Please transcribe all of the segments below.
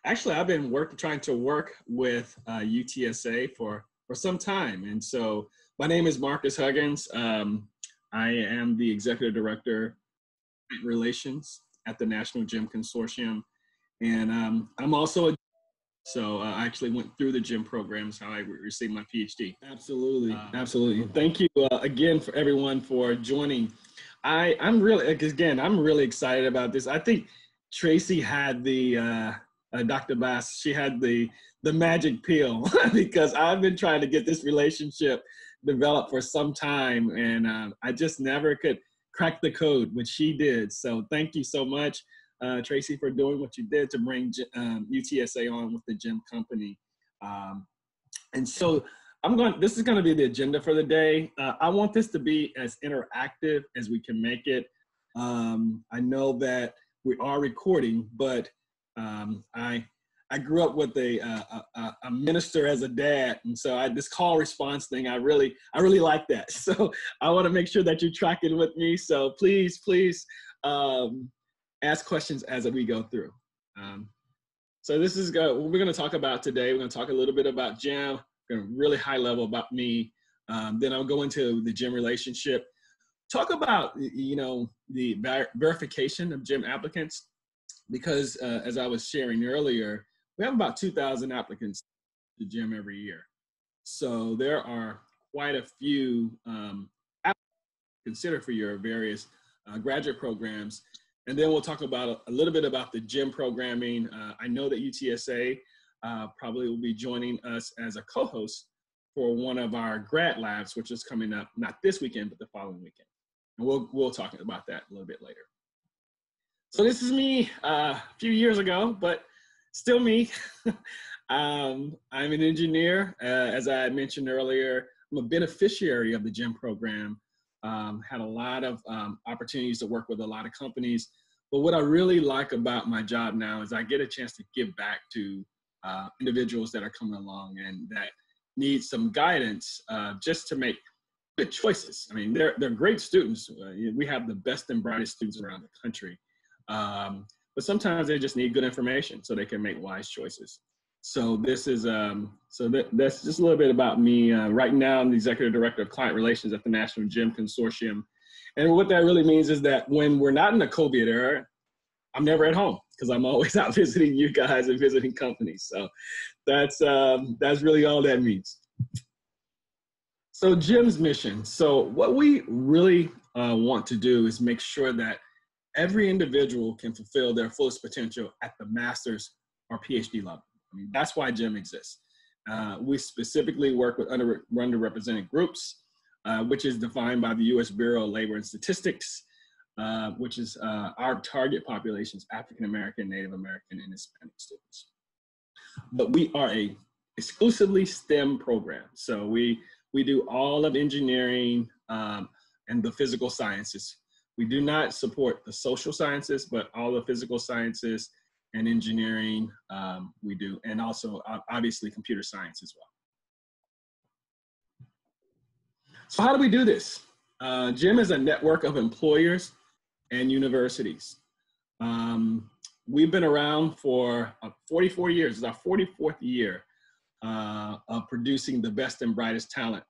Actually, I've been trying to work with UTSA for some time. And so my name is Marcus Huggins. I am the Executive Director of Relations at the National Gym Consortium. And I'm also so I actually went through the gym programs, how I received my PhD. Absolutely. Absolutely. Thank you again for everyone for joining. I'm really excited about this. I think Tracy had Dr. Bass, she had the magic pill because I've been trying to get this relationship developed for some time, and I just never could crack the code, which she did. So thank you so much, Tracy, for doing what you did to bring UTSA on with the gym company. And so this is going to be the agenda for the day. I want this to be as interactive as we can make it. I know that we are recording, but I grew up with a minister as a dad, and so this call response thing, I really like that. So I want to make sure that you're tracking with me. So please ask questions as we go through. So this is what we're going to talk about today. We're going to talk a little bit about gym, really high level about me. Then I'll go into the gym relationship, talk about the verification of gym applicants, because as I was sharing earlier, we have about 2,000 applicants to the gym every year. So there are quite a few applicants to consider for your various graduate programs. And then we'll talk about a little bit about the gym programming. I know that UTSA probably will be joining us as a co-host for one of our grad labs, which is coming up, not this weekend, but the following weekend. And we'll talk about that a little bit later. So this is me a few years ago, but still me. I'm an engineer. As I mentioned earlier, I'm a beneficiary of the gym program. Had a lot of opportunities to work with a lot of companies. But what I really like about my job now is I get a chance to give back to individuals that are coming along and that need some guidance just to make good choices. I mean, they're great students. We have the best and brightest students around the country. But sometimes they just need good information so they can make wise choices. So this is that's just a little bit about me. Right now, I'm the Executive Director of Client Relations at the National Gym Consortium. And what that really means is that when we're not in the COVID era, I'm never at home because I'm always out visiting you guys and visiting companies. So that's really all that means. So gym's mission. So what we really want to do is make sure that every individual can fulfill their fullest potential at the master's or PhD level. I mean, that's why gym exists. We specifically work with underrepresented groups, which is defined by the U.S. Bureau of Labor and Statistics, which is our target populations, African American, Native American, and Hispanic students. But we are a exclusively STEM program. So we do all of engineering and the physical sciences. We do not support the social sciences, but all the physical sciences and engineering we do, and also obviously computer science as well. So how do we do this? GYM is a network of employers and universities. We've been around for 44 years. It's our 44th year of producing the best and brightest talent.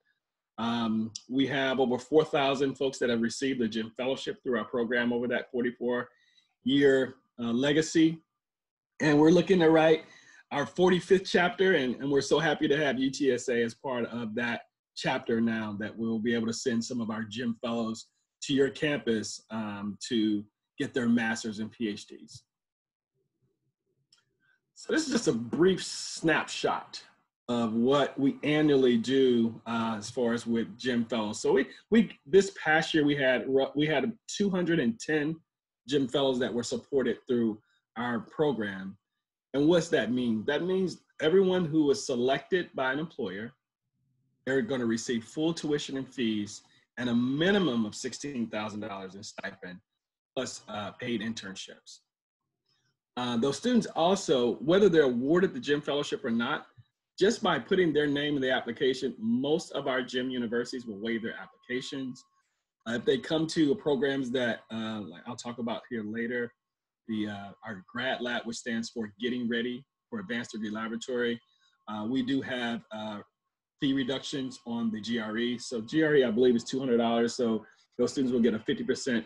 We have over 4,000 folks that have received the GYM Fellowship through our program over that 44-year legacy. And we're looking to write our 45th chapter, and we're so happy to have UTSA as part of that chapter now, that we'll be able to send some of our GYM fellows to your campus to get their masters and PhDs. So this is just a brief snapshot of what we annually do as far as with GYM fellows. So we this past year we had 210 GYM fellows that were supported through our program. And what's that mean? That means everyone who was selected by an employer, they're going to receive full tuition and fees and a minimum of $16,000 in stipend plus paid internships. Those students also, whether they're awarded the GYM Fellowship or not, just by putting their name in the application, most of our GYM universities will waive their applications. If they come to programs that, like I'll talk about here later, our grad lab, which stands for Getting Ready for advanced degree laboratory. We do have fee reductions on the GRE. So GRE, I believe, is $200. So those students will get a 50%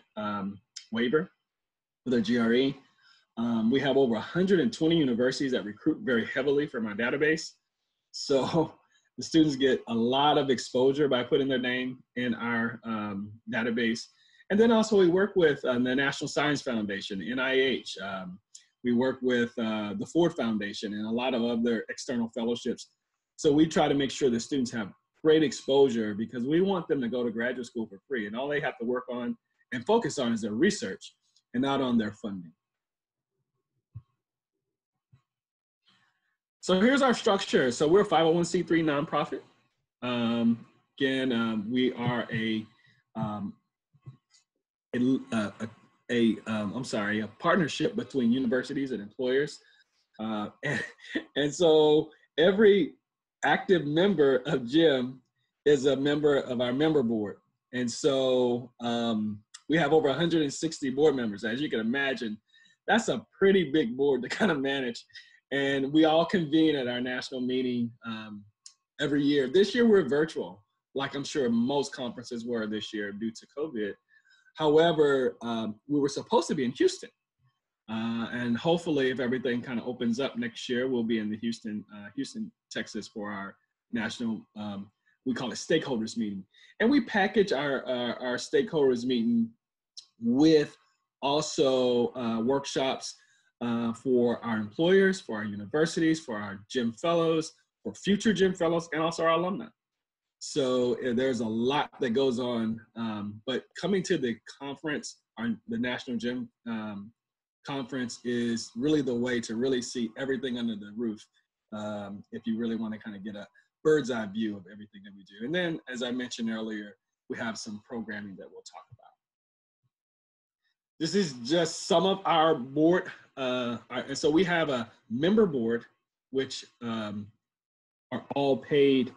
waiver for their GRE. We have over 120 universities that recruit very heavily from our database. So the students get a lot of exposure by putting their name in our database. And then also we work with the National Science Foundation, NIH. We work with the Ford Foundation and a lot of other external fellowships. So we try to make sure the students have great exposure because we want them to go to graduate school for free. And all they have to work on and focus on is their research and not on their funding. So here's our structure. So we're a 501c3 nonprofit. Again, we are a partnership between universities and employers. And so every active member of GEM is a member of our member board. And so we have over 160 board members. As you can imagine, that's a pretty big board to kind of manage. And we all convene at our national meeting every year. This year we're virtual, like I'm sure most conferences were this year due to COVID. However, we were supposed to be in Houston. And hopefully if everything kind of opens up next year, we'll be in the Houston, Texas for our national, we call it stakeholders meeting. And we package our stakeholders meeting with also workshops for our employers, for our universities, for our GEM fellows, for future GEM fellows, and also our alumni. So there's a lot that goes on, but coming to the conference, the National GEM Conference is really the way to really see everything under the roof if you really want to kind of get a bird's eye view of everything that we do. And then, as I mentioned earlier, we have some programming that we'll talk about. This is just some of our board. And so we have a member board, which are all paid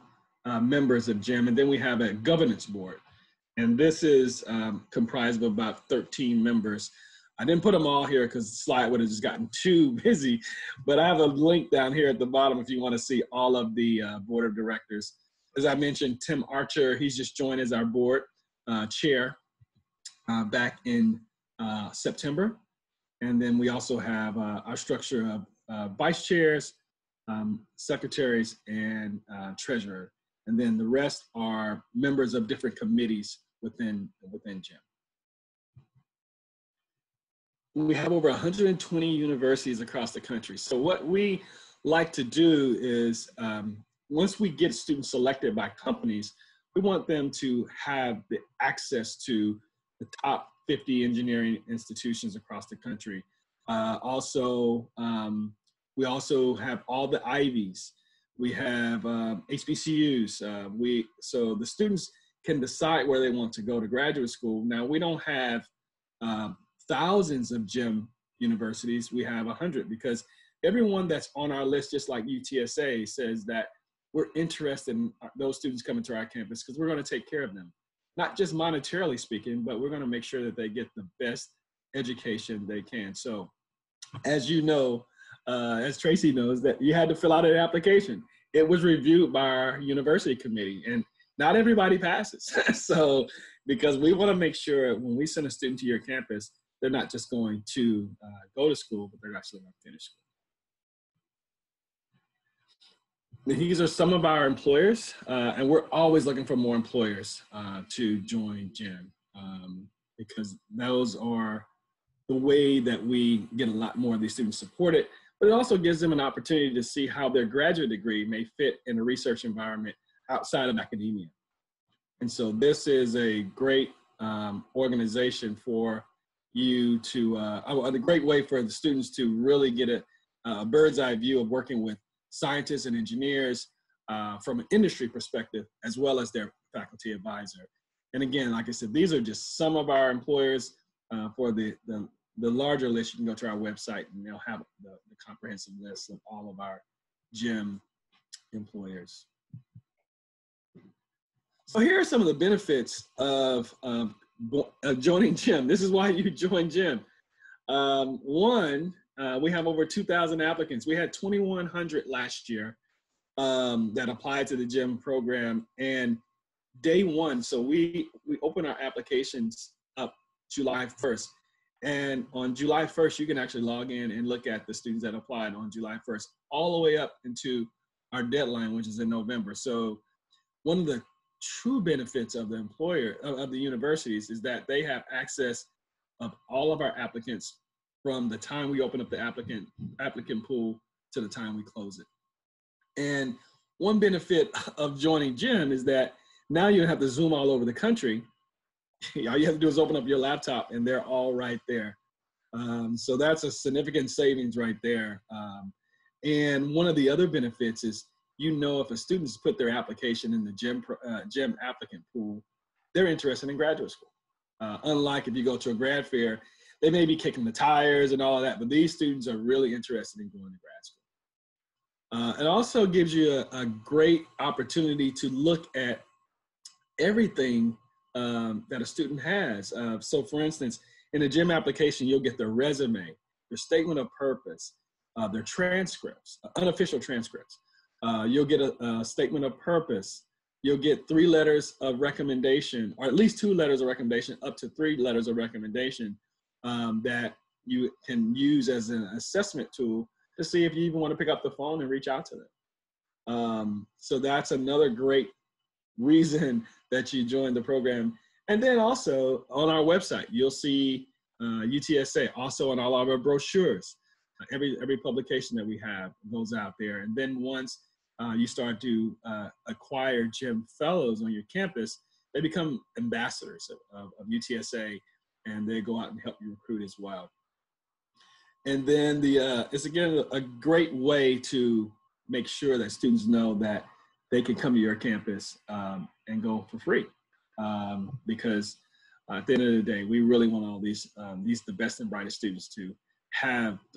members of GEM. And then we have a governance board. And this is comprised of about 13 members. I didn't put them all here because the slide would have just gotten too busy, but I have a link down here at the bottom if you want to see all of the board of directors. As I mentioned, Tim Archer, he's just joined as our board chair back in September. And then we also have our structure of vice chairs, secretaries, and treasurer. And then the rest are members of different committees within GEM. We have over 120 universities across the country. So what we like to do is once we get students selected by companies, we want them to have the access to the top 50 engineering institutions across the country. We also have all the Ivies. We have HBCUs. So the students can decide where they want to go to graduate school. Now, we don't have thousands of GEM universities. We have 100 because everyone that's on our list, just like UTSA, says that we're interested in those students coming to our campus because we're going to take care of them. Not just monetarily speaking, but we're going to make sure that they get the best education they can. So as you know, as Tracy knows, that you had to fill out an application. It was reviewed by our university committee and not everybody passes. So because we want to make sure when we send a student to your campus, they're not just going to go to school, but they're actually going to finish school. These are some of our employers, and we're always looking for more employers to join GEM because those are the way that we get a lot more of these students supported, but it also gives them an opportunity to see how their graduate degree may fit in a research environment outside of academia. And so this is a great organization for you to, a great way for the students to really get a bird's eye view of working with scientists and engineers from an industry perspective, as well as their faculty advisor. And again, like I said, these are just some of our employers. For the larger list, you can go to our website and they'll have the comprehensive list of all of our GEM employers. So here are some of the benefits of joining GEM. This is why you join GEM. One, We have over 2,000 applicants. We had 2,100 last year that applied to the GEM program. And day one, so we open our applications up July 1st. And on July 1st, you can actually log in and look at the students that applied on July 1st, all the way up into our deadline, which is in November. So one of the true benefits of the employer, of the universities, is that they have access of all of our applicants from the time we open up the applicant pool to the time we close it. And one benefit of joining GEM is that now you don't have to Zoom all over the country. All you have to do is open up your laptop and they're all right there. So that's a significant savings right there. And one of the other benefits is, you know, if a student's put their application in the GEM applicant pool, they're interested in graduate school. Unlike if you go to a grad fair, they may be kicking the tires and all of that, but these students are really interested in going to grad school. It also gives you a great opportunity to look at everything that a student has. So for instance, in a GEM application, you'll get their resume, their statement of purpose, their transcripts, unofficial transcripts. You'll get a statement of purpose. You'll get 3 letters of recommendation, or at least 2 letters of recommendation, up to 3 letters of recommendation that you can use as an assessment tool to see if you even want to pick up the phone and reach out to them. So that's another great reason that you join the program. And then also on our website, you'll see UTSA, also on all of our brochures. Every publication that we have goes out there. And then once you start to acquire GEM fellows on your campus, they become ambassadors of UTSA, and they go out and help you recruit as well. And then it's again a great way to make sure that students know that they can come to your campus and go for free, because at the end of the day, we really want all these the best and brightest students to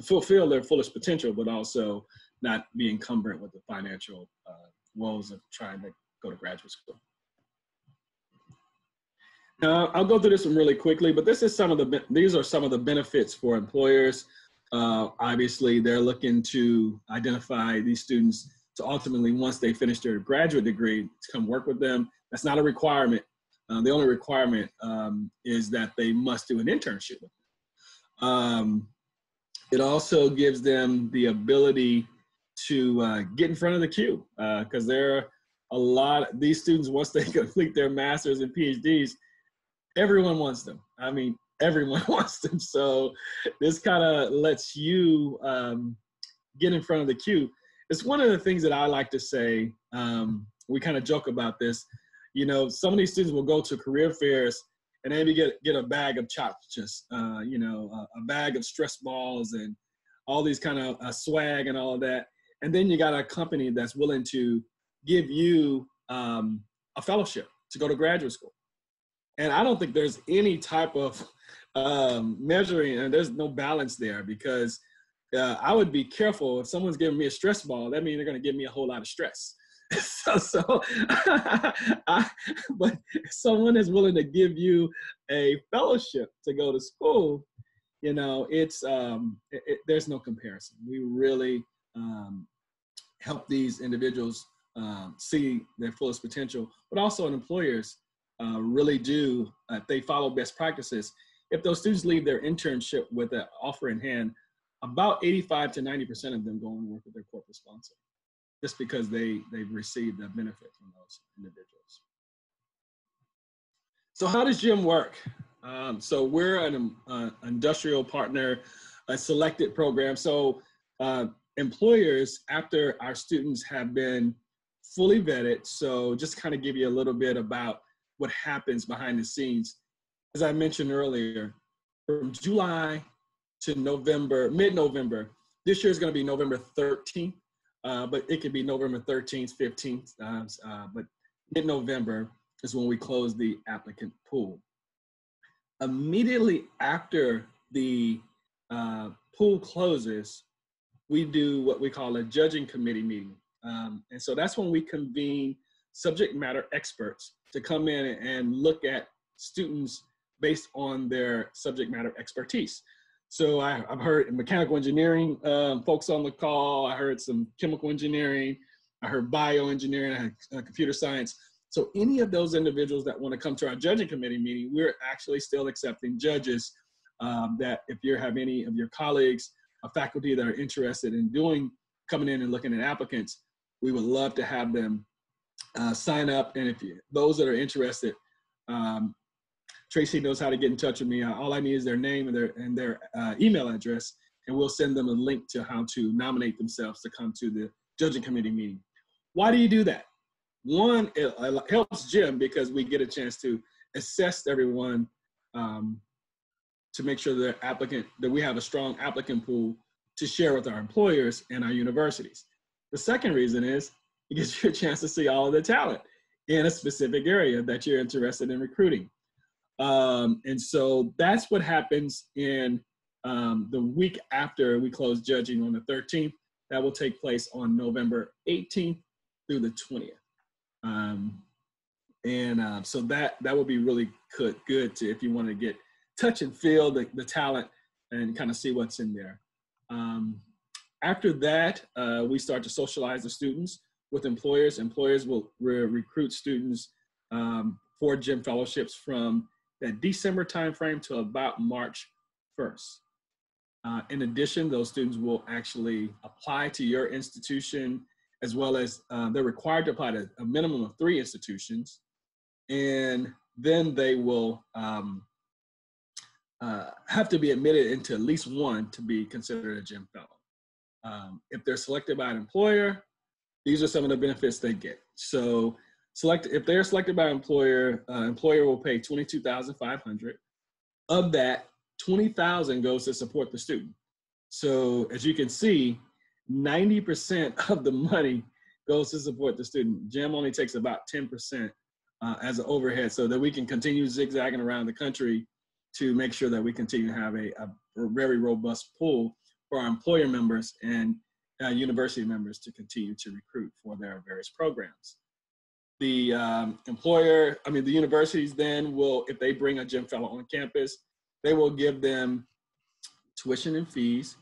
fulfill their fullest potential, but also not be encumbered with the financial woes of trying to go to graduate school. Now, I'll go through this one really quickly, but these are some of the benefits for employers. Obviously, they're looking to identify these students to ultimately, once they finish their graduate degree, to come work with them. That's not a requirement. The only requirement is that they must do an internship with them. It also gives them the ability to get in front of the queue, because there are a lot of these students, once they complete their masters and PhDs, everyone wants them. I mean, everyone wants them. So this kind of lets you get in front of the queue. It's one of the things that I like to say. We kind of joke about this. You know, some of these students will go to career fairs and maybe get a bag of chocolates, you know, a bag of stress balls and all these kind of swag and all of that. And then you got a company that's willing to give you a fellowship to go to graduate school. And I don't think there's any type of measuring, and there's no balance there, because I would be careful. If someone's giving me a stress ball, that means they're going to give me a whole lot of stress. But if someone is willing to give you a fellowship to go to school, you know, there's no comparison. We really help these individuals see their fullest potential, but also employers really do, if they follow best practices. If those students leave their internship with an offer in hand, about 85 to 90% of them go and work with their corporate sponsor, just because they've received the benefit from those individuals. So how does GEM work? So we're an industrial partner, a selected program. So employers, after our students have been fully vetted, so just kind of give you a little bit about what happens behind the scenes. As I mentioned earlier, from July to November, mid-November, this year is going to be November 13th, but it could be November 13th, 15th, but mid-November is when we close the applicant pool. Immediately after the pool closes, we do what we call a judging committee meeting. And so that's when we convene subject matter experts to come in and look at students based on their subject matter expertise. So I've heard mechanical engineering folks on the call. I heard some chemical engineering. I heard bioengineering. I had computer science. So any of those individuals that want to come to our judging committee meeting, we're actually still accepting judges. That if you have any of your colleagues, faculty that are interested in coming in and looking at applicants, we would love to have them sign up. And those that are interested, Tracy knows how to get in touch with me. All I need is their name and their email address, and we'll send them a link to how to nominate themselves to come to the judging committee meeting. Why do you do that? One, it helps Jim because we get a chance to assess everyone to make sure that we have a strong applicant pool to share with our employers and our universities. The second reason is it gives you a chance to see all of the talent in a specific area that you're interested in recruiting. And so that's what happens in the week after we close judging on the 13th. That will take place on November 18th through the 20th. So that will be really good to, if you want to get touch and feel the talent and kind of see what's in there. After that, we start to socialize the students with employers. Employers will recruit students for GEM fellowships from that December timeframe to about March 1st. In addition, those students will actually apply to your institution, as well as they're required to apply to a minimum of 3 institutions. And then they will have to be admitted into at least one to be considered a GEM fellow. If they're selected by an employer, these are some of the benefits they get. So if they're selected by an employer, employer will pay $22,500. Of that, $20,000 goes to support the student. So as you can see, 90% of the money goes to support the student. GEM only takes about 10% as an overhead, so that we can continue zigzagging around the country to make sure that we continue to have a very robust pool for our employer members and university members to continue to recruit for their various programs. The universities then will, if they bring a GEM fellow on campus, they will give them tuition and fees,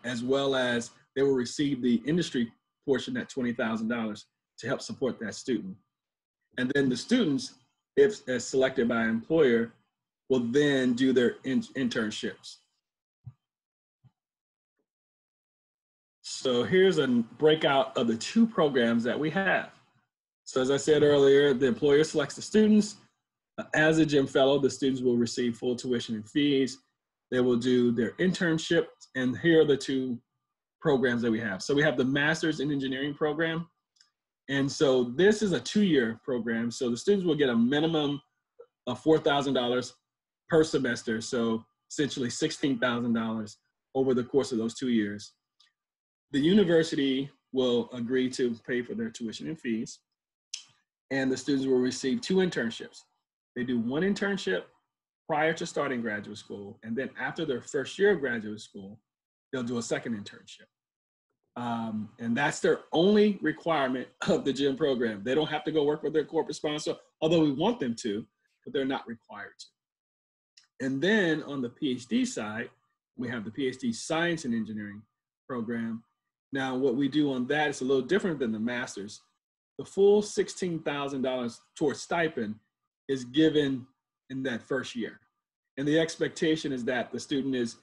as well as they will receive the industry portion, that $20,000, to help support that student. And then the students, if as selected by an employer, will then do their internships. So here's a breakout of the 2 programs that we have. So as I said earlier, the employer selects the students. As a GEM fellow, the students will receive full tuition and fees. They will do their internship, and here are the 2 programs that we have. So we have the Master's in Engineering program. And so this is a 2-year program. So the students will get a minimum of $4,000 per semester. So essentially $16,000 over the course of those 2 years. The university will agree to pay for their tuition and fees, and the students will receive 2 internships. They do 1 internship prior to starting graduate school, and then after their first year of graduate school, they'll do a second internship. And that's their only requirement of the GEM program. They don't have to go work with their corporate sponsor, although we want them to, but they're not required to. And then on the PhD side, we have the PhD Science and Engineering program. Now, what we do on that is a little different than the master's. The full $16,000 towards stipend is given in that first year. And the expectation is that the student is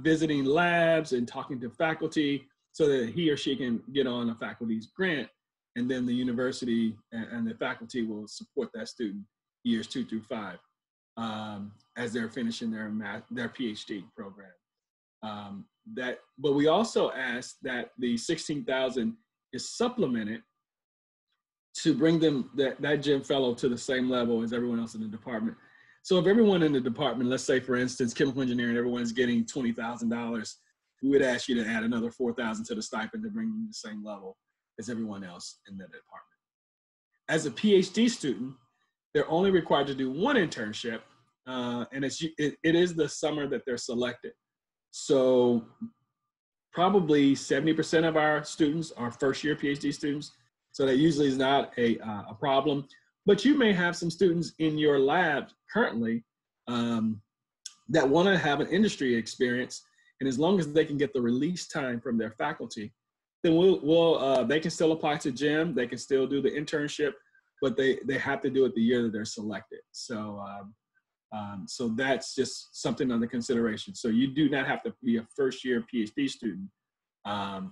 visiting labs and talking to faculty so that he or she can get on a faculty's grant. And then the university and the faculty will support that student years 2 through 5 as they're finishing their PhD program. But we also ask that the $16,000 is supplemented to bring them that GEM fellow to the same level as everyone else in the department. So if everyone in the department, let's say for instance, chemical engineering, everyone's getting $20,000, we would ask you to add another $4,000 to the stipend to bring them to the same level as everyone else in the department. As a PhD student, they're only required to do 1 internship, and it is the summer that they're selected. So probably 70% of our students are first-year PhD students, so that usually is not a problem. But you may have some students in your lab currently that want to have an industry experience, and as long as they can get the release time from their faculty, then they can still apply to GEM, they can still do the internship, but they have to do it the year that they're selected. So so that's just something under consideration. So you do not have to be a first-year PhD student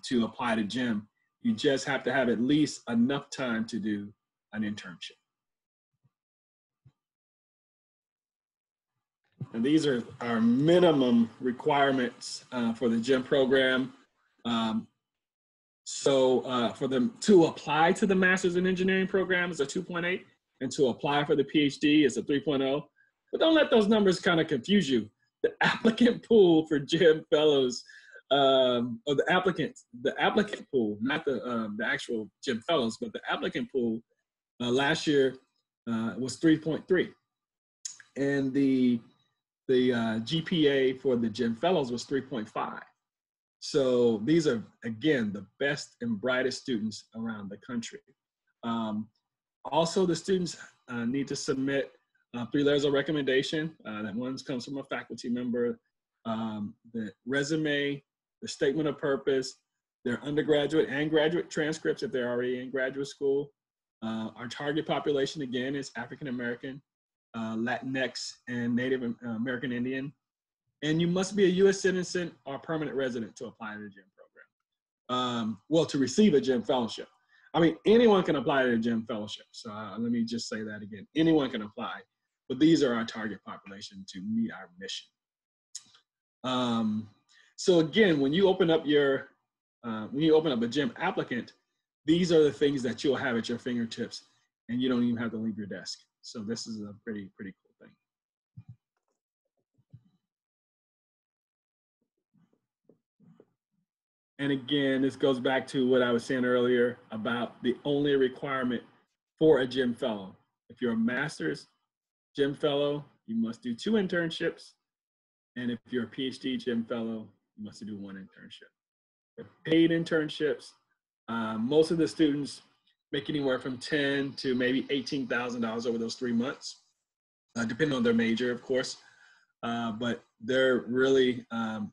to apply to GEM. You just have to have at least enough time to do an internship. And these are our minimum requirements for the GEM program. For them to apply to the Master's in Engineering program is a 2.8, and to apply for the PhD is a 3.0. But don't let those numbers kind of confuse you. The applicant pool for GEM fellows, or the applicant pool, not the actual GEM fellows, but the applicant pool last year was 3.3, and the GPA for the GEM fellows was 3.5. So these are, again, the best and brightest students around the country. Also, the students need to submit 3 letters of recommendation. That one comes from a faculty member, the resume, the statement of purpose, their undergraduate and graduate transcripts if they're already in graduate school. Our target population, again, is African American, Latinx, and Native American Indian. And you must be a U.S. citizen or permanent resident to apply to the GEM program. Well, to receive a GEM fellowship. I mean, anyone can apply to a GEM fellowship. So let me just say that again. Anyone can apply, but these are our target population to meet our mission. So again, when you open up a GEM applicant, these are the things that you'll have at your fingertips, and you don't even have to leave your desk. So this is a pretty cool thing. And again, this goes back to what I was saying earlier about the only requirement for a GEM fellow. If you're a master's GEM fellow, you must do 2 internships. And if you're a PhD GEM fellow, you must do 1 internship. For paid internships, most of the students make anywhere from $10,000 to maybe $18,000 over those 3 months, depending on their major, of course. But they're really,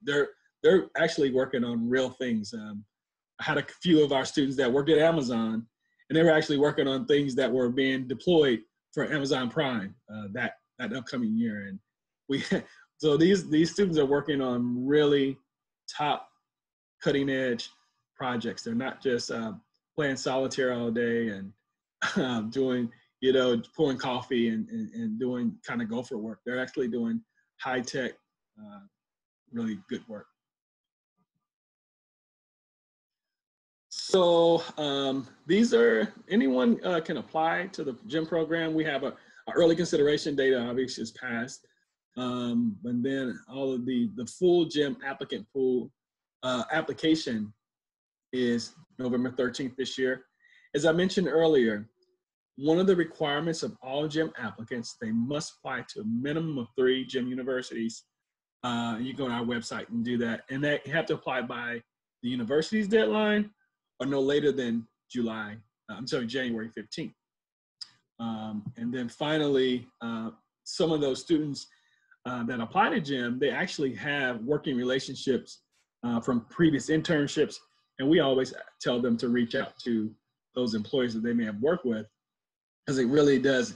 they're actually working on real things. I had a few of our students that worked at Amazon, and they were actually working on things that were being deployed for Amazon Prime that upcoming year. And so these students are working on really top cutting edge projects. They're not just playing solitaire all day and doing, pouring coffee and doing kind of gopher work. They're actually doing high tech, really good work. So these are, anyone can apply to the GEM program. We have a early consideration date obviously is passed. And then all of the full GEM applicant pool application is November 13th this year. As I mentioned earlier, one of the requirements of all GEM applicants, they must apply to a minimum of 3 GEM universities. You go to our website and do that. And they have to apply by the university's deadline or no later than January 15th. And then finally, some of those students that apply to GEM, they actually have working relationships from previous internships. And we always tell them to reach out to those employers that they may have worked with, because it really does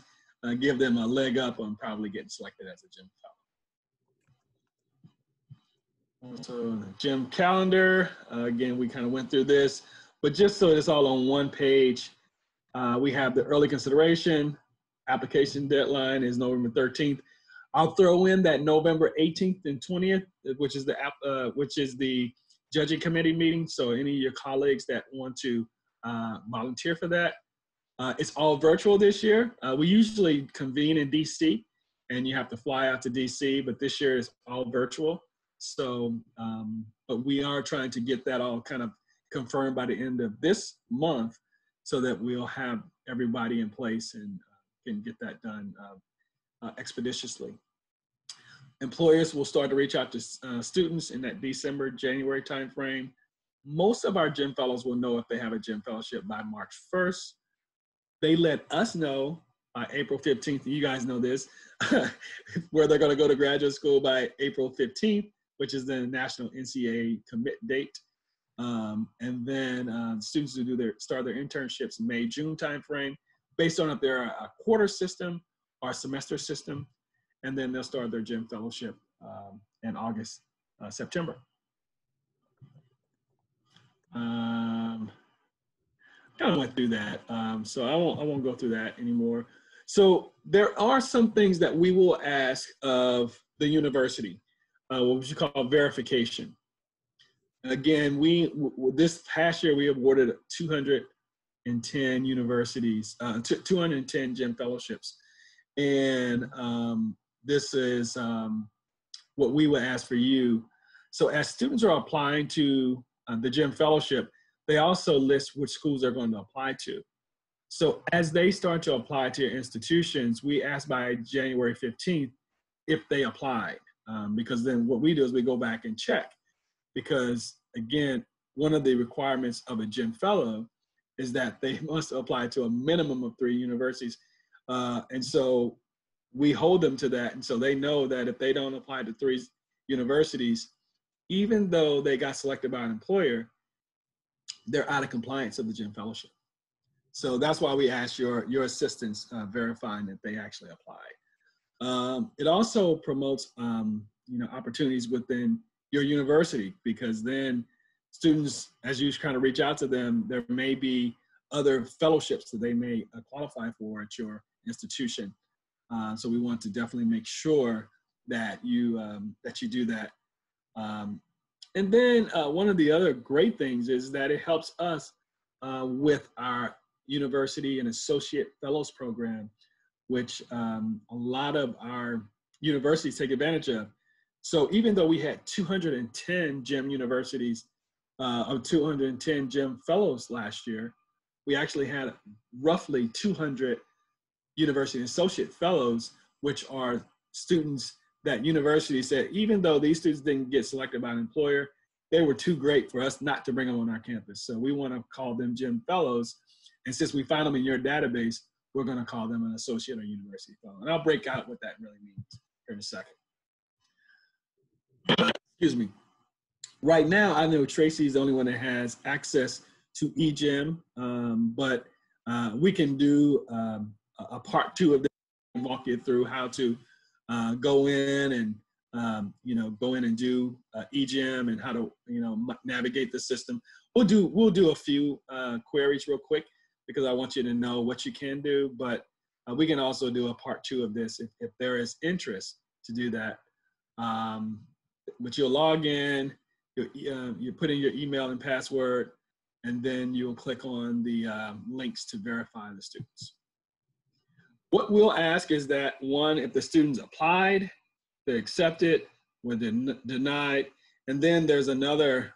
give them a leg up on probably getting selected as a GEM fellow. So the GEM calendar, again, we kind of went through this, but just so it's all on one page, we have the early consideration. Application deadline is November 13th. I'll throw in that November 18th and 20th, which is the judging committee meeting. So any of your colleagues that want to volunteer for that, it's all virtual this year. We usually convene in DC, and you have to fly out to DC, but this year is all virtual. So, but we are trying to get that all kind of confirmed by the end of this month, so that we'll have everybody in place and can get that done expeditiously. Employers will start to reach out to students in that December, January timeframe. Most of our GEM fellows will know if they have a GEM fellowship by March 1st. They let us know by April 15th. You guys know this, where they're going to go to graduate school by April 15th, which is the national NCAA commit date. And then students who start their internships May, June timeframe, based on if they're a quarter system or a semester system. And then they'll start their GEM fellowship in August, September. Kind of went through that, so I won't go through that anymore. So there are some things that we will ask of the university, what we call verification. Again, this past year we awarded 210 universities, 210 GEM fellowships, and this is what we would ask for you. So as students are applying to the GEM fellowship, they also list which schools they're going to apply to. So as they start to apply to your institutions, we ask by January 15th if they applied, because then what we do is we go back and check. Because again, one of the requirements of a GEM fellow is that they must apply to a minimum of 3 universities. And so we hold them to that. And so they know that if they don't apply to 3 universities, even though they got selected by an employer, they're out of compliance of the GEM fellowship. So that's why we ask your assistance verifying that they actually applied. It also promotes opportunities within your university, because then students, as you kind of reach out to them, there may be other fellowships that they may qualify for at your institution. So we want to definitely make sure that you do that. And then one of the other great things is that it helps us with our university and associate fellows program, which a lot of our universities take advantage of. So even though we had 210 GEM universities, or 210 GEM fellows last year, we actually had roughly 200 university associate fellows, which are students that university said, even though these students didn't get selected by an employer, they were too great for us not to bring them on our campus. So we want to call them GEM fellows. And since we found them in your database, we're going to call them an associate or university fellow. And I'll break out what that really means here in a second. Excuse me. Right now, I know Tracy is the only one that has access to eGEM, but we can do a part 2 of this and walk you through how to go in and go in and do eGEM and how to navigate the system. We'll do a few queries real quick because I want you to know what you can do, but we can also do a part 2 of this if there is interest to do that. But you'll log in, you put in your email and password, and then you'll click on the links to verify the students. What we'll ask is that, one, if the students applied, they're accepted, or they're denied, and then there's another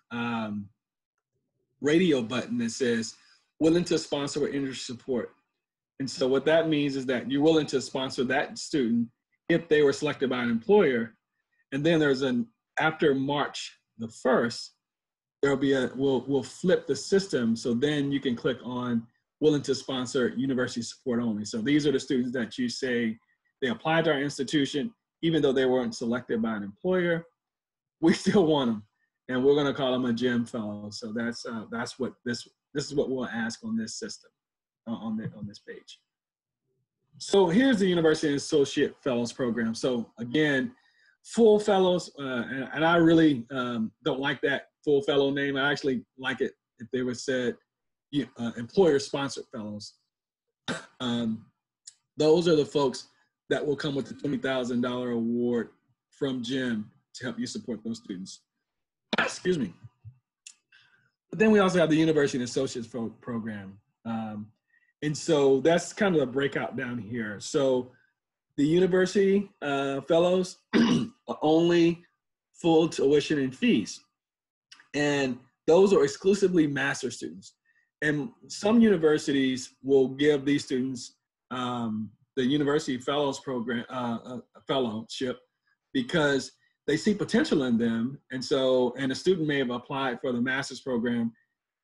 radio button that says, willing to sponsor or interest support. And so what that means is that you're willing to sponsor that student if they were selected by an employer. And then there's after March the 1st, there'll be we'll flip the system. So then you can click on willing to sponsor university support only. So these are the students that you say they applied to our institution, even though they weren't selected by an employer, we still want them. And we're gonna call them a GEM fellow. So that's what this is what we'll ask on this system, on this page. So here's the University Associate Fellows Program. So again, full fellows, and I really don't like that full fellow name. I actually like it if they were said employer-sponsored fellows. Those are the folks that will come with the $20,000 award from GEM to help you support those students. Excuse me. But then we also have the University Associates Program. And so that's kind of a breakout down here. So the university fellows are only full tuition and fees. And those are exclusively master students. And some universities will give these students the University Fellows Program, fellowship, because they see potential in them. And so, and a student may have applied for the master's program.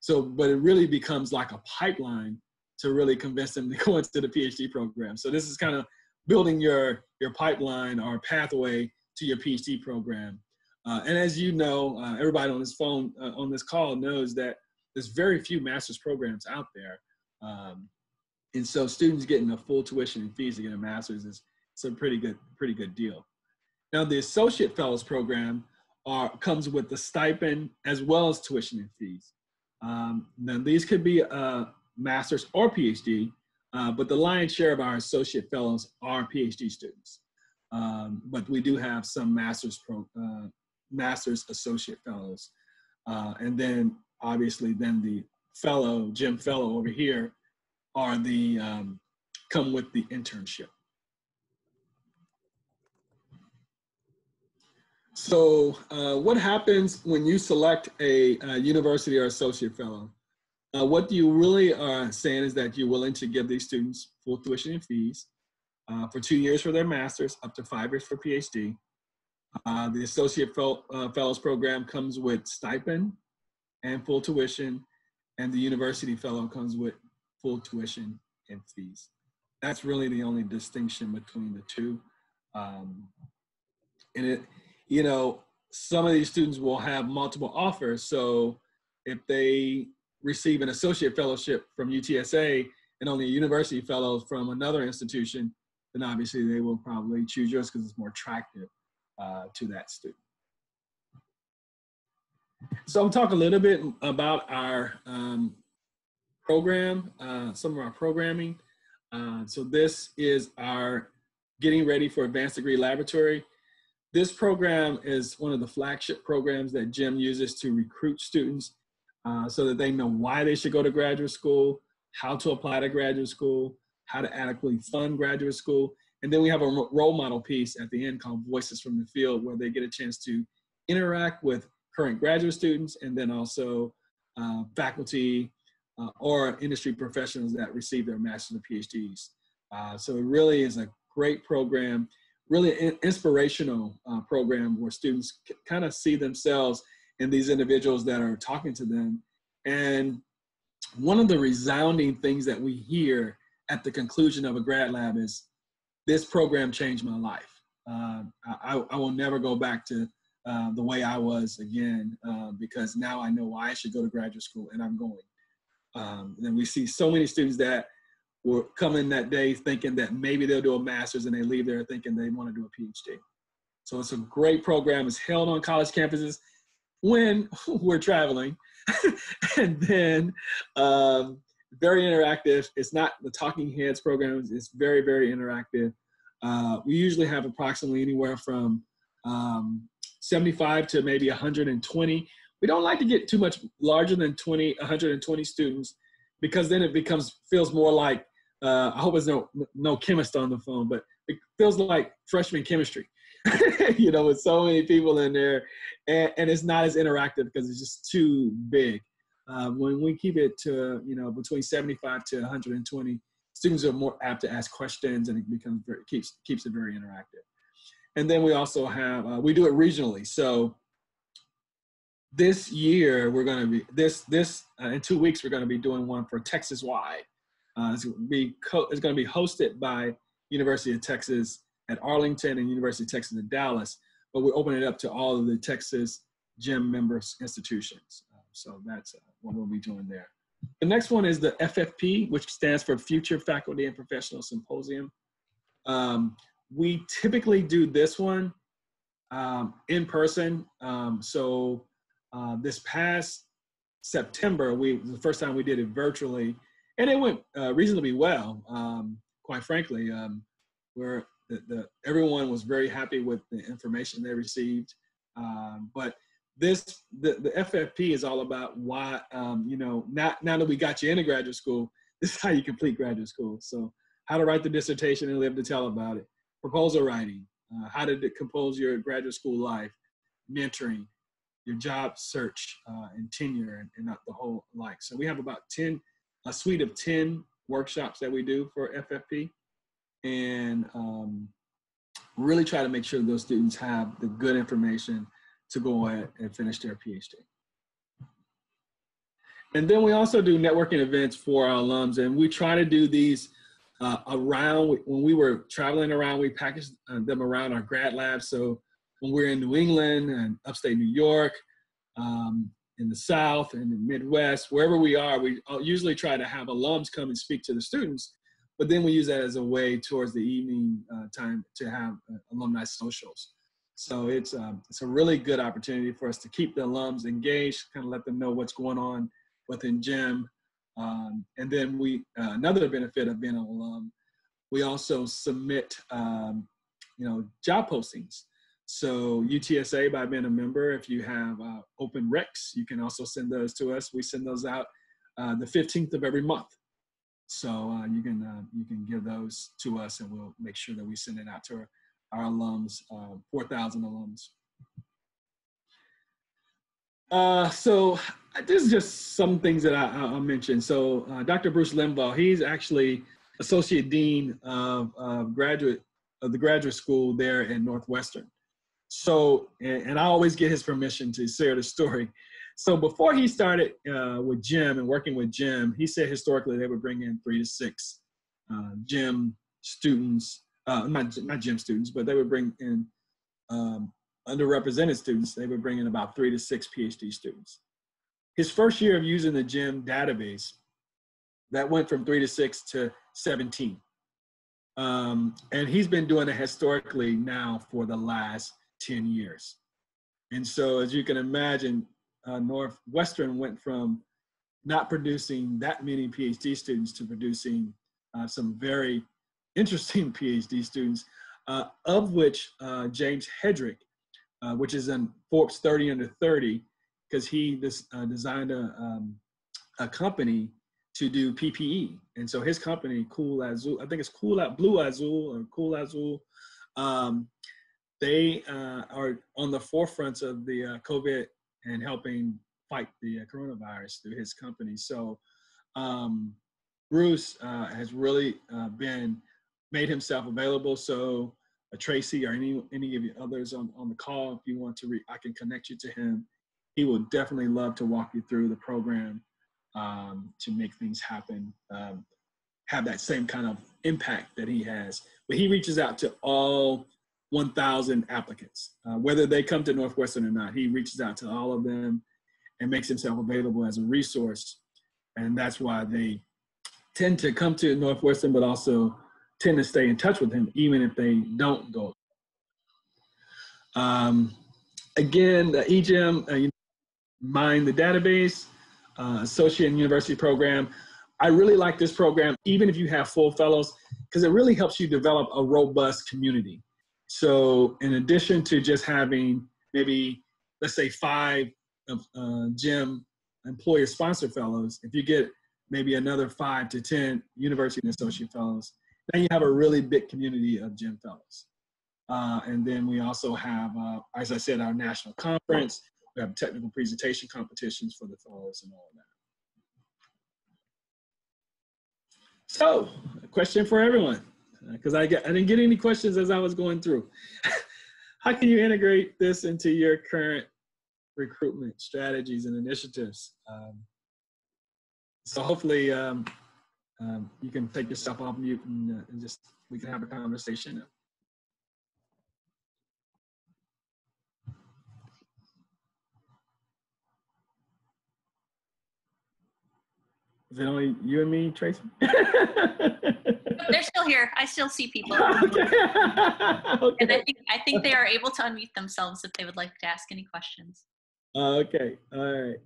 So, but it really becomes like a pipeline to really convince them to go into the PhD program. So this is kind of building your pipeline or pathway to your PhD program. And as you know, everybody on on this call knows that there's very few master's programs out there. And so students getting a full tuition and fees to get a master's is a pretty good deal. Now the Associate Fellows program comes with the stipend as well as tuition and fees. Now these could be master's or PhD, but the lion's share of our Associate Fellows are PhD students. But we do have some master's Associate Fellows. And then obviously then the fellow, Jim Fellow over here are the, come with the internship. So what happens when you select a university or associate fellow? What you really are saying is that you're willing to give these students full tuition and fees for 2 years for their master's, up to 5 years for PhD. The Associate Fellows program comes with stipend and full tuition, and the University Fellow comes with full tuition and fees. That's really the only distinction between the two. And it, you know, some of these students will have multiple offers. So if they receive an associate fellowship from UTSA and only a university fellow from another institution, then obviously they will probably choose yours because it's more attractive to that student. So I'll talk a little bit about our program, some of our programming. So this is our Getting Ready for Advanced Degree Laboratory. This program is one of the flagship programs that Jim uses to recruit students so that they know why they should go to graduate school, how to apply to graduate school, how to adequately fund graduate school. And then we have a role model piece at the end called Voices from the Field, where they get a chance to interact with current graduate students and then also faculty or industry professionals that receive their master's and PhDs. So it really is a great program, really an inspirational program where students kind of see themselves in these individuals that are talking to them. And one of the resounding things that we hear at the conclusion of a grad lab is, this program changed my life. I will never go back to the way I was again, because now I know why I should go to graduate school, and I'm going. And we see so many students that will come in that day thinking that maybe they'll do a master's, and they leave there thinking they want to do a PhD. So it's a great program. It's held on college campuses when we're traveling. And then very interactive. It's not the talking heads programs. It's very, very interactive. We usually have approximately anywhere from 75 to maybe 120. We don't like to get too much larger than 120 students, because then it feels more like, I hope there's no chemist on the phone, but it feels like freshman chemistry, you know, with so many people in there, and it's not as interactive because it's just too big. When we keep it to, you know, between 75 to 120, students are more apt to ask questions, and it becomes keeps it very interactive. And then we also have, we do it regionally. So this year we're going to be, in 2 weeks, we're going to be doing one for Texas wide. It's going to be hosted by University of Texas at Arlington and University of Texas at Dallas, but we're opening it up to all of the Texas GEM members institutions. So that's what we'll be doing there. The next one is the FFP, which stands for Future Faculty and Professional Symposium. We typically do this one in person. This past September, the first time we did it virtually, and it went reasonably well, quite frankly. Where everyone was very happy with the information they received. But the FFP is all about why, you know, now that we got you into graduate school, this is how you complete graduate school. So how to write the dissertation and live to tell about it, proposal writing, how to compose your graduate school life, mentoring, your job search and tenure, and not the whole like. So we have about a suite of 10 workshops that we do for FFP, and really try to make sure those students have the good information to go ahead and finish their PhD. And then we also do networking events for our alums, and we try to do these around. When we were traveling around, we packaged them around our grad labs. So when we're in New England and upstate New York, in the South and the Midwest, wherever we are, we usually try to have alums come and speak to the students, but then we use that as a way towards the evening time to have alumni socials. So it's a really good opportunity for us to keep the alums engaged, kind of let them know what's going on within GEM. And then we, another benefit of being an alum, we also submit, job postings. So UTSA, by being a member, if you have open recs, you can also send those to us. We send those out the 15th of every month. So you can give those to us, and we'll make sure that we send it out to our alums, 4,000 alums. So this is just some things that I'll mention. So Dr. Bruce Limbaugh, he's actually Associate Dean of the graduate school there in Northwestern. So, and I always get his permission to share the story. So before he started with GEM and working with GEM, he said historically they would bring in 3 to 6 GEM students, not GEM students, but they would bring in underrepresented students. They would bring in about 3 to 6 PhD students. His first year of using the GEM database, that went from 3 to 6 to 17. And he's been doing it historically now for the last 10 years. And so as you can imagine, Northwestern went from not producing that many PhD students to producing some very interesting PhD students, of which James Hedrick, which is in Forbes 30 under 30, because he designed a company to do PPE. And so his company, Cool Azul, I think it's Blue Azul or Cool Azul, they are on the forefront of the COVID and helping fight the coronavirus through his company. So Bruce has really made himself available. So Tracy or any of you others on the call, if you want to, I can connect you to him. He will definitely love to walk you through the program to make things happen, have that same kind of impact that he has. But he reaches out to all 1,000 applicants, whether they come to Northwestern or not. He reaches out to all of them and makes himself available as a resource. And that's why they tend to come to Northwestern, but also tend to stay in touch with him, even if they don't go. Again, the EGEM, Mine the Database, Associate and University Program. I really like this program, even if you have full fellows, because it really helps you develop a robust community. So in addition to just having maybe, let's say 5 GEM employer-sponsored fellows, if you get maybe another 5 to 10 university and associate fellows, then you have a really big community of GEM fellows. And then we also have, as I said, our national conference. We have technical presentation competitions for the fellows and all of that. So, a question for everyone, because I didn't get any questions as I was going through. How can you integrate this into your current recruitment strategies and initiatives? So hopefully you can take yourself off mute and just, we can have a conversation. Is it only you and me, Tracy? They're still here. I still see people. Okay. Okay. And I think they are able to unmute themselves if they would like to ask any questions. Okay. All right.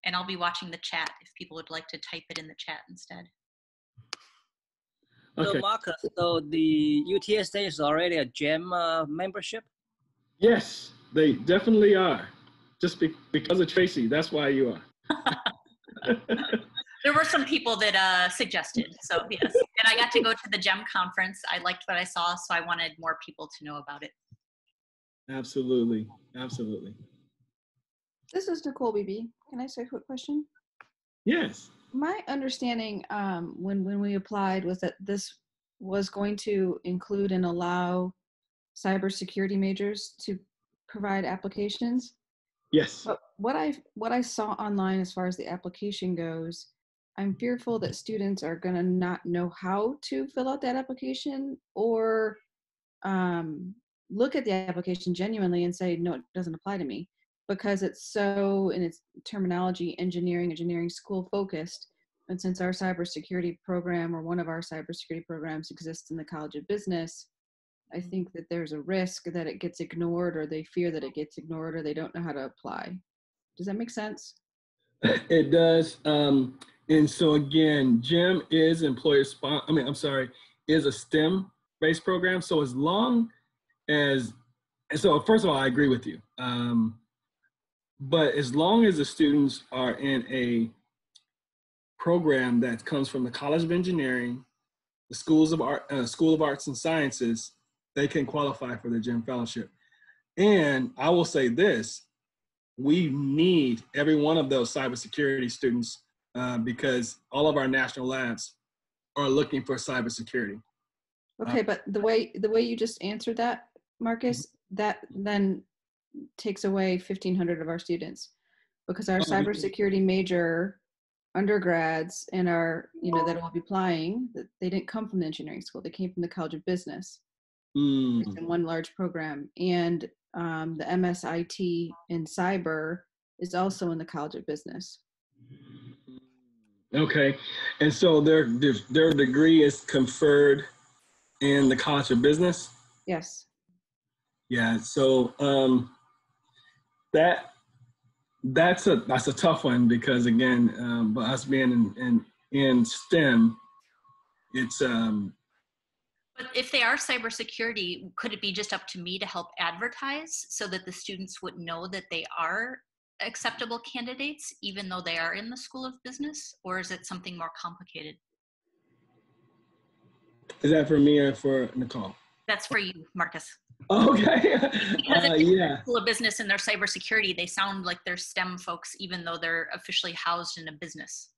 And I'll be watching the chat if people would like to type it in the chat instead. Okay. So Marcus, so the UTSA is already a GEM membership? Yes, they definitely are. Just because of Tracy, that's why you are. There were some people that suggested, so yes. And I got to go to the GEM conference. I liked what I saw, so I wanted more people to know about it. Absolutely, absolutely. This is Nicole BB. Can I say a quick question? Yes. My understanding when we applied was that this was going to include and allow cybersecurity majors to provide applications. Yes. But what I saw online as far as the application goes, I'm fearful that students are going to not know how to fill out that application, or um, look at the application genuinely and say, no, it doesn't apply to me, because it's so, in its terminology, engineering school focused. And since our cybersecurity program, or one of our cybersecurity programs, exists in the College of Business, I think that there's a risk that it gets ignored, or they fear that it gets ignored, or they don't know how to apply. Does that make sense? It does. And so again, GEM is is a STEM-based program. So as long as, and so first of all, I agree with you. But as long as the students are in a program that comes from the College of Engineering, the School of Arts and Sciences, they can qualify for the GEM Fellowship. And I will say this, we need every one of those cybersecurity students because all of our national labs are looking for cybersecurity. Okay, but the way you just answered that, Marcus, that then takes away 1,500 of our students, because our cybersecurity major undergrads and our, that will be applying, that they didn't come from the engineering school, they came from the College of Business. In one large program, and the MSIT in cyber is also in the College of Business. Okay, and so their degree is conferred in the College of Business? Yes. Yeah, so that's a tough one, because again, but us being in STEM, it's But if they are cybersecurity, could it be just up to me to help advertise so that the students would know that they are acceptable candidates, even though they are in the School of Business? Or is it something more complicated? Is that for me or for Nicole? That's for you, Marcus. Okay. Because if it's yeah. the School of Business and they're cybersecurity, they sound like they're STEM folks, even though they're officially housed in a business.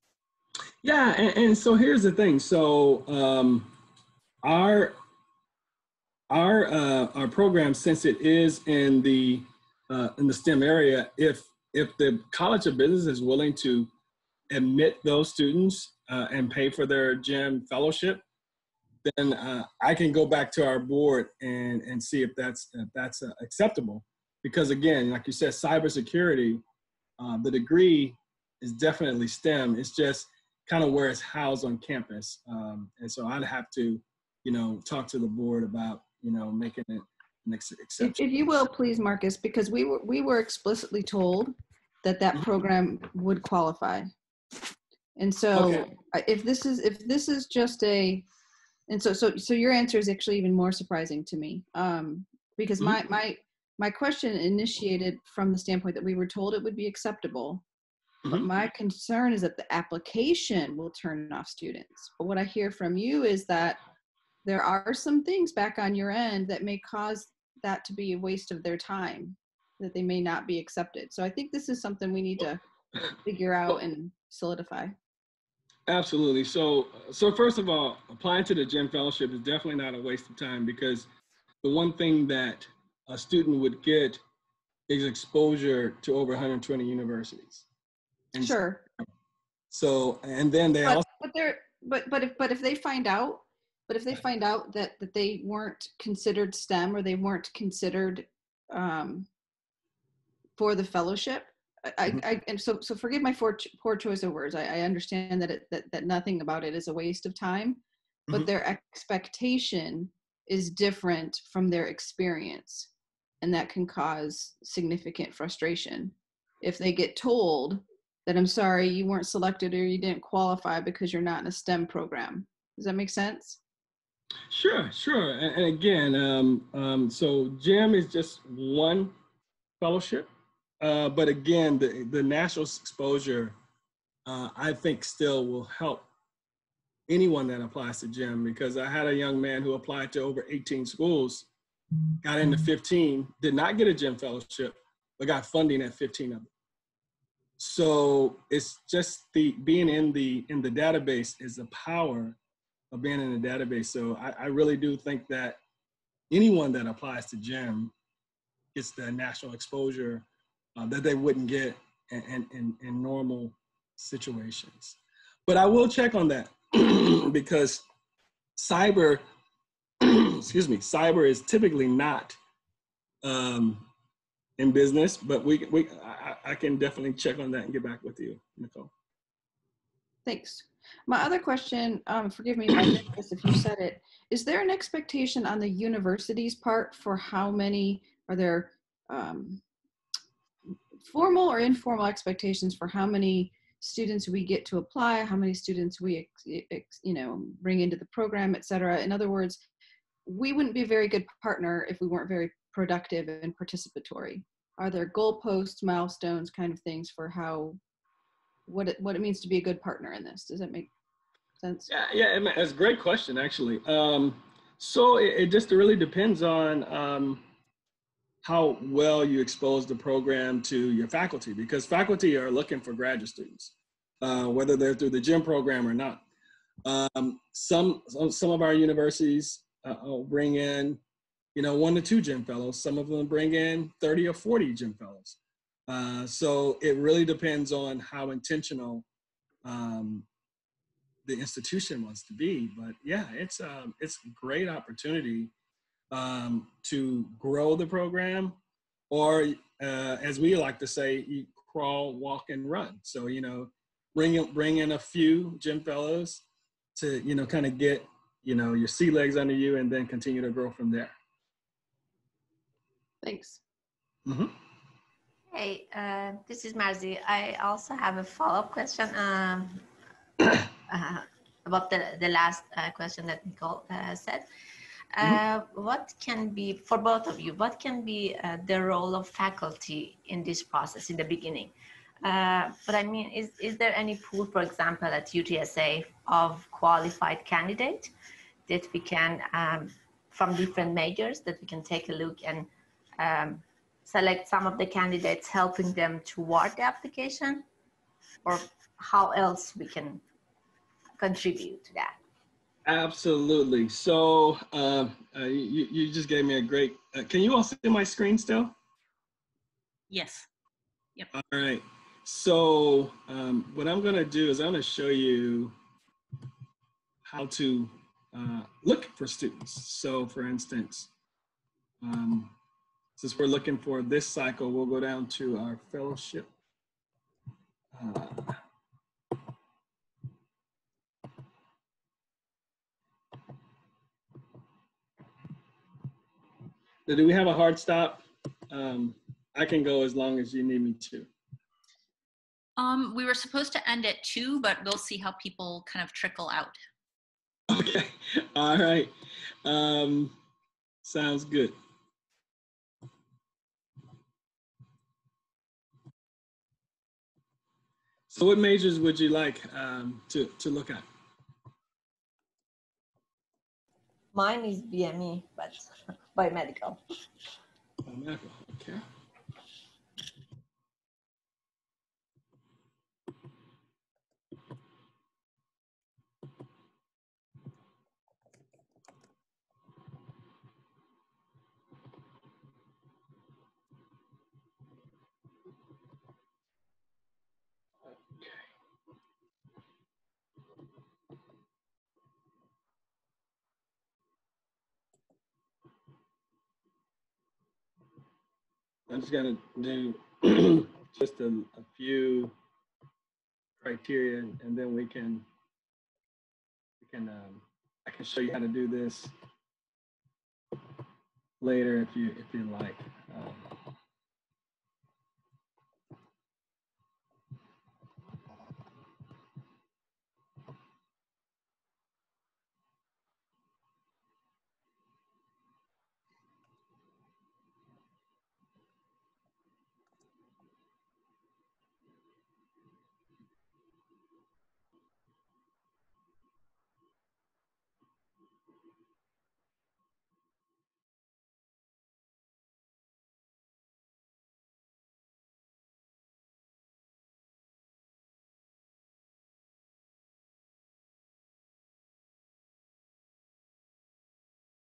Yeah, and so here's the thing. So our program, since it is in the STEM area, if the College of Business is willing to admit those students and pay for their GEM fellowship, then I can go back to our board and see if that's acceptable. Because again, like you said, cybersecurity, the degree is definitely STEM. It's just kind of where it's housed on campus, and so I'd have to, talk to the board about, making it an exception. If you will, please, Marcus, because we were explicitly told that program would qualify, and so Okay. if this is just a, and so your answer is actually even more surprising to me, because my question initiated from the standpoint that we were told it would be acceptable. But my concern is that the application will turn off students. But what I hear from you is that there are some things back on your end that may cause that to be a waste of their time, that they may not be accepted. So I think this is something we need to figure out and solidify. Absolutely. So first of all, applying to the GEM Fellowship is definitely not a waste of time, because the one thing that a student would get is exposure to over 120 universities. And sure. So, and then they also. But if they find out, that they weren't considered STEM, or they weren't considered for the fellowship, and so forgive my poor choice of words. I understand that nothing about it is a waste of time, but their expectation is different from their experience, and that can cause significant frustration if they get told that, I'm sorry, you weren't selected, or you didn't qualify because you're not in a STEM program. Does that make sense? Sure. And again, so GEM is just one fellowship, but again, the national exposure, I think, still will help anyone that applies to GEM, because I had a young man who applied to over 18 schools, got into 15, did not get a GEM fellowship, but got funding at 15 of them. So it's just being in the database is the power of being in the database. So I really do think that anyone that applies to GEM gets the national exposure that they wouldn't get in normal situations. But I will check on that because cyber, excuse me, cyber is typically not in business, but I can definitely check on that and get back with you, Nicole. Thanks. My other question, forgive me if I missed this if you said it, is there an expectation on the university's part for how many, are there formal or informal expectations for how many students we get to apply, how many students we bring into the program, et cetera? In other words, we wouldn't be a very good partner if we weren't very productive and participatory. Are there goalposts, milestones, kind of things for how, what it means to be a good partner in this? Does that make sense? Yeah, it's a great question, actually. So it just really depends on how well you expose the program to your faculty, because faculty are looking for graduate students, whether they're through the GEM program or not. Some of our universities will bring in, 1 to 2 GEM fellows. Some of them bring in 30 or 40 GEM fellows. So it really depends on how intentional the institution wants to be. But yeah, it's a great opportunity to grow the program, or as we like to say, you crawl, walk, and run. So bring in a few GEM fellows to kind of get your sea legs under you, and then continue to grow from there. Thanks. Mm-hmm. Hey, this is Marzi. I also have a follow-up question about the last question that Nicole said. What can be, for both of you, what can be the role of faculty in this process in the beginning? But I mean, is there any pool, for example, at UTSA of qualified candidates that we can, from different majors, that we can take a look and select some of the candidates, helping them toward the application? Or how else we can contribute to that? Absolutely. So you just gave me a great, can you all see my screen still? Yes. Yep. All right. So what I'm going to do is I'm going to show you how to look for students. So for instance, since we're looking for this cycle, we'll go down to our fellowship. Do we have a hard stop? I can go as long as you need me to. We were supposed to end at 2, but we'll see how people kind of trickle out. Okay. All right. Sounds good. So what majors would you like to look at? Mine is BME, but biomedical. Biomedical, okay. I'm just gonna do just a few criteria, and then I can show you how to do this later if you like.